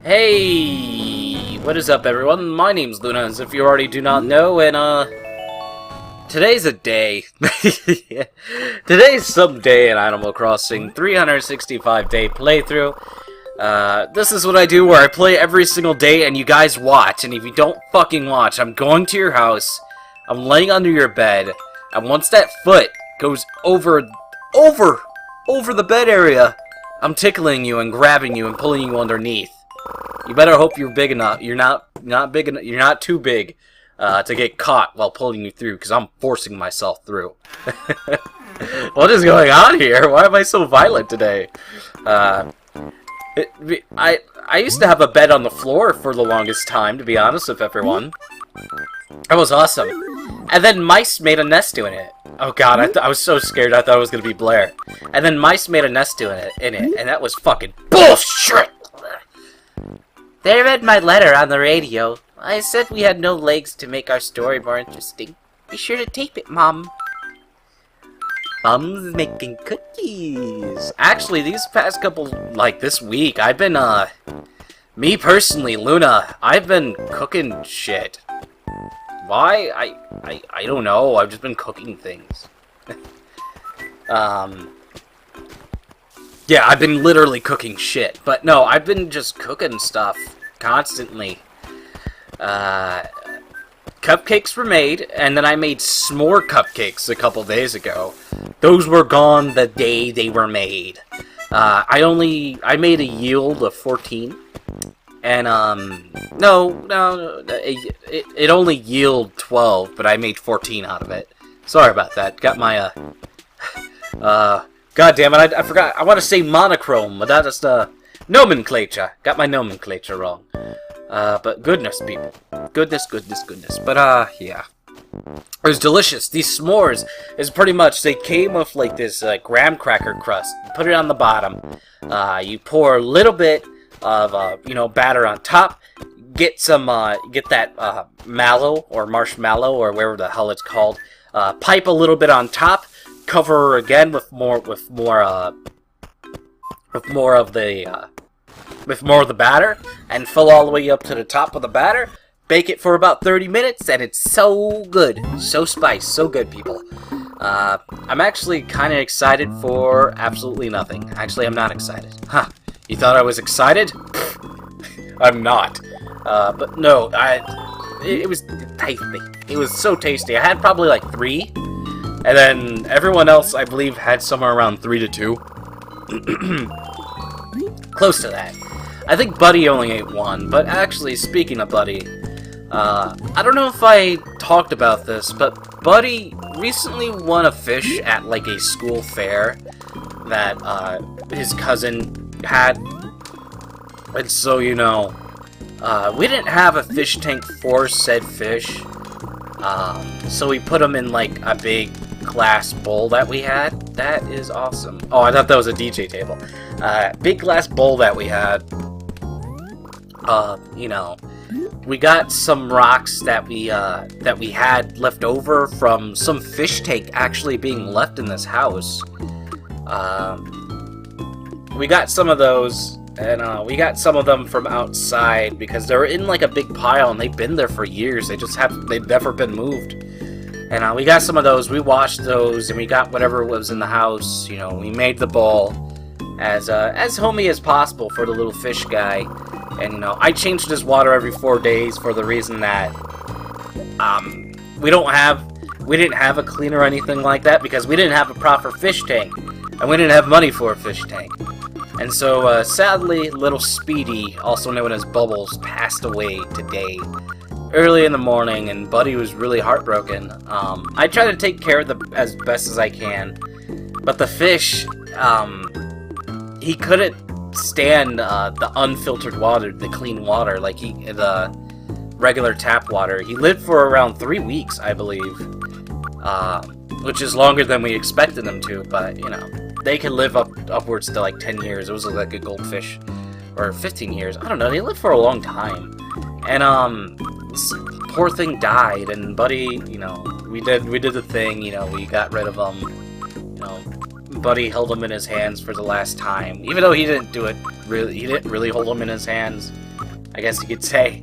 Hey, what is up everyone? My name's Luna, as if you already do not know, and today's a day. Today's some day in Animal Crossing 365-day playthrough. This is what I do where I play every single day and you guys watch, and if you don't fucking watch, I'm going to your house, I'm laying under your bed, and once that foot goes over the bed area, I'm tickling you and grabbing you and pulling you underneath. You better hope you're big enough. You're not big enough. You're not too big to get caught while pulling you through, because I'm forcing myself through. What is going on here? Why am I so violent today? I used to have a bed on the floor for the longest time, to be honest with everyone. That was awesome. And then mice made a nest in it. Oh god, I was so scared. I thought it was gonna be Blair. And then mice made a nest in it, and that was fucking bullshit. They read my letter on the radio. I said we had no legs to make our story more interesting. Be sure to tape it, Mom. Mom's making cookies. Actually, these past couple, like this week, I've been, me personally, Luna, I've been cooking shit. Why? I don't know. I've just been cooking things. Yeah, I've been literally cooking shit. But no, I've been just cooking stuff constantly. Cupcakes were made, and then I made s'more cupcakes a couple days ago. Those were gone the day they were made. I made a yield of 14. And, it only yielded 12, but I made 14 out of it. Sorry about that. Got my, God damn it, I forgot. I want to say monochrome, but that is nomenclature. Got my nomenclature wrong. But goodness, people. Goodness. But, yeah. It was delicious. These s'mores is pretty much, they came with, like, this, graham cracker crust. You put it on the bottom. You pour a little bit of, batter on top. Get some, get that, mallow, or marshmallow, or whatever the hell it's called. Pipe a little bit on top. Cover again with more of the batter, and fill all the way up to the top of the batter. Bake it for about 30 minutes, and it's so good, so spiced, so good, people. I'm actually kind of excited for absolutely nothing. Actually, I'm not excited. Huh? You thought I was excited? I'm not. But no, it was tasty. It was so tasty. I had probably like 3. And then everyone else, I believe, had somewhere around 3 to 2. Close to that. I think Buddy only ate 1. But actually, speaking of Buddy, I don't know if I talked about this, but Buddy recently won a fish at like a school fair that his cousin had. And so, we didn't have a fish tank for said fish. So we put them in like a big glass bowl that we had. That is awesome. Oh, I thought that was a DJ table. Big glass bowl that we had. We got some rocks that we had left over from some fish tank actually being left in this house. We got some of those, and we got some of them from outside because they were in like a big pile and they've been there for years. They've never been moved. And we got some of those, we washed those, and we got whatever was in the house, we made the bowl as homey as possible for the little fish guy. And, I changed his water every 4 days for the reason that, we didn't have a cleaner or anything like that because we didn't have a proper fish tank. And we didn't have money for a fish tank. And so, sadly, little Speedy, also known as Bubbles, passed away today. Early in the morning, and Buddy was really heartbroken. I try to take care of them as best as I can, but the fish, he couldn't stand the unfiltered water, the clean water, like the regular tap water. He lived for around 3 weeks, I believe, which is longer than we expected them to, but, they can live upwards to like 10 years. It was like a goldfish, or 15 years, I don't know, they lived for a long time. And, this poor thing died, and Buddy, we did the thing, we got rid of him, Buddy held him in his hands for the last time, even though he didn't do it, he didn't really hold him in his hands. I guess you could say.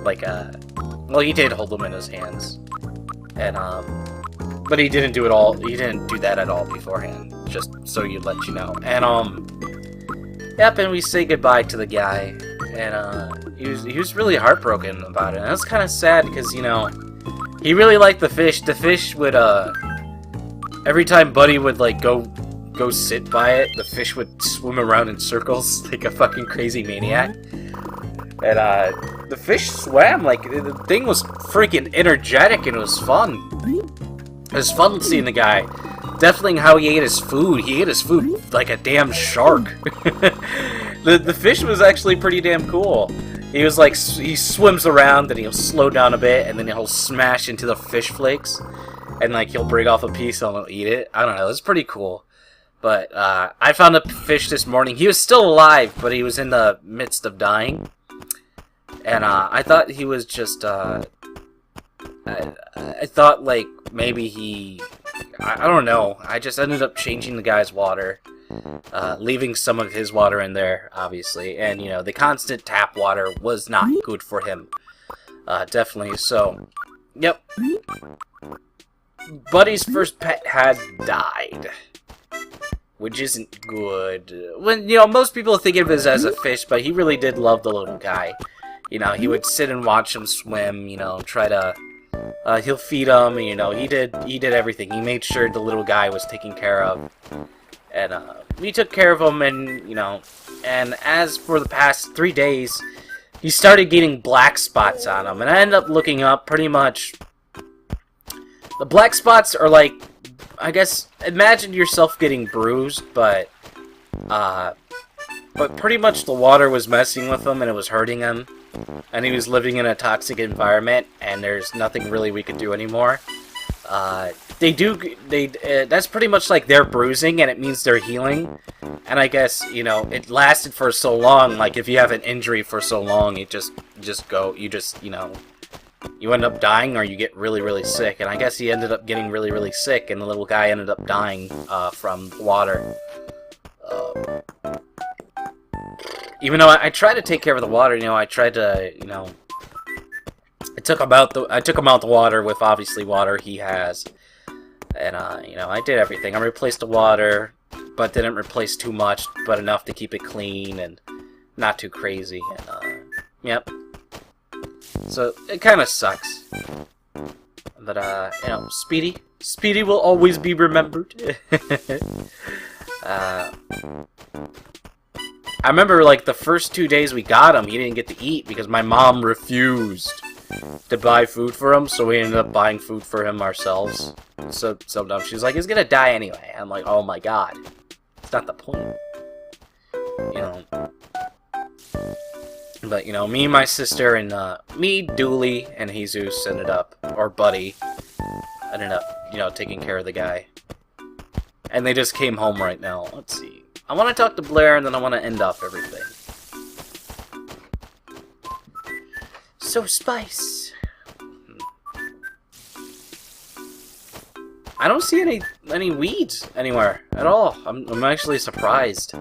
Like, well, he did hold them in his hands. And, but he didn't do it all, he didn't do that at all beforehand, just so you let you know. And, yep, and we say goodbye to the guy, and, he was really heartbroken about it, and that's kind of sad, because, you know, he really liked the fish. The fish would, every time Buddy would, like, go sit by it, the fish would swim around in circles like a fucking crazy maniac. And, the fish swam, like, the thing was freaking energetic, and it was fun. It was fun seeing the guy. Definitely how he ate his food. He ate his food like a damn shark. The fish was actually pretty damn cool. He was like, he swims around, and he'll slow down a bit, and then he'll smash into the fish flakes. And, like, he'll break off a piece and he'll eat it. I don't know, it's pretty cool. But, I found a fish this morning. He was still alive, but he was in the midst of dying. And, I thought he was just, I thought, like, maybe he... I don't know. I just ended up changing the guy's water. Leaving some of his water in there, obviously. And, you know, the constant tap water was not good for him. Definitely. So, yep. Buddy's first pet had died. Which isn't good. When, you know, most people think of it as a fish, but he really did love the little guy. You know, he would sit and watch him swim, you know, try to... he'll feed him, you know, he did everything. He made sure the little guy was taken care of. And, we took care of him, and, you know, and as for the past 3 days, he started getting black spots on him. And I ended up looking up pretty much... The black spots are like, I guess, imagine yourself getting bruised, but pretty much the water was messing with him, and it was hurting him. And he was living in a toxic environment, and there's nothing really we could do anymore. That's pretty much like they're bruising, and it means they're healing. And I guess, you know, it lasted for so long, like if you have an injury for so long, you know, you end up dying or you get really, really sick. And I guess he ended up getting really, really sick, and the little guy ended up dying, from water. Even though I tried to take care of the water, you know, I tried to, you know, I took him out the water with obviously water he has, and you know, I did everything. I replaced the water, but didn't replace too much, but enough to keep it clean and not too crazy. And yep. So it kind of sucks, but you know, Speedy will always be remembered. I remember, like, the first 2 days we got him, he didn't get to eat because my mom refused to buy food for him, so we ended up buying food for him ourselves. So dumb. She was like, he's gonna die anyway. I'm like, oh my god. It's not the point. You know. But, you know, me, my sister, and, me, Dooley, and Jesus ended up, or Buddy, ended up, you know, taking care of the guy. And they just came home right now. Let's see. I want to talk to Blair, and then I want to end off everything. So, Spice. I don't see any weeds anywhere at all. I'm actually surprised.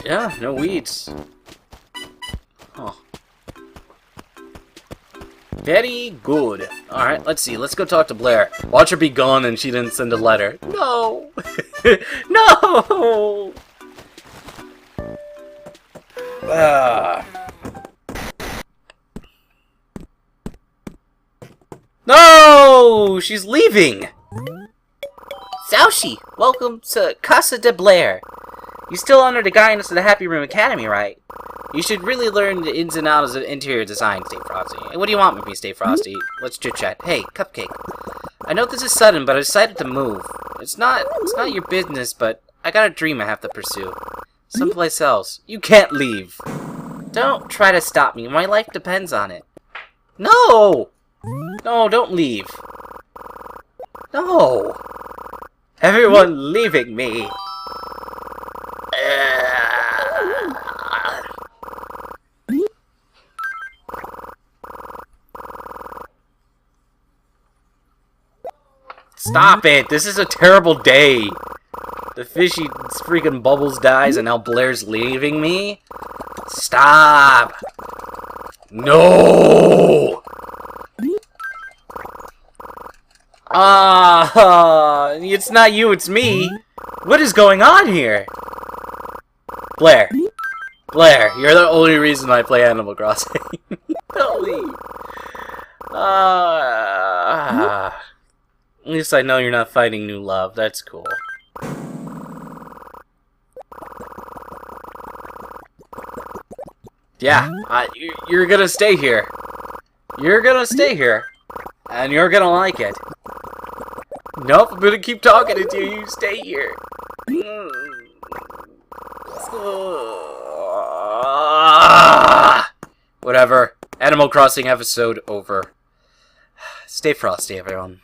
Yeah, no weeds. Huh. Very good. Alright, let's see. Let's go talk to Blair. Watch her be gone and she didn't send a letter. No! No! No! She's leaving! Saushi, welcome to Casa de Blair. You still under the guidance of the Happy Room Academy, right? You should really learn the ins and outs of interior design, Stay Frosty. Hey, what do you want with me, Stay Frosty? Let's chit-chat. Hey, Cupcake. I know this is sudden, but I decided to move. It's not your business, but I got a dream I have to pursue. Someplace else. You can't leave. Don't try to stop me. My life depends on it. No! No, don't leave. No! Everyone leaving me. Stop it! This is a terrible day. The fishy freaking Bubbles dies and now Blair's leaving me? Stop! No! It's not you, it's me. What is going on here? Blair. Blair, you're the only reason I play Animal Crossing. Don't leave. At least I know you're not finding new love. That's cool. Yeah, you're gonna stay here. You're gonna stay here. And you're gonna like it. Nope, I'm gonna keep talking until you stay here. Whatever. Animal Crossing episode over. Stay frosty, everyone.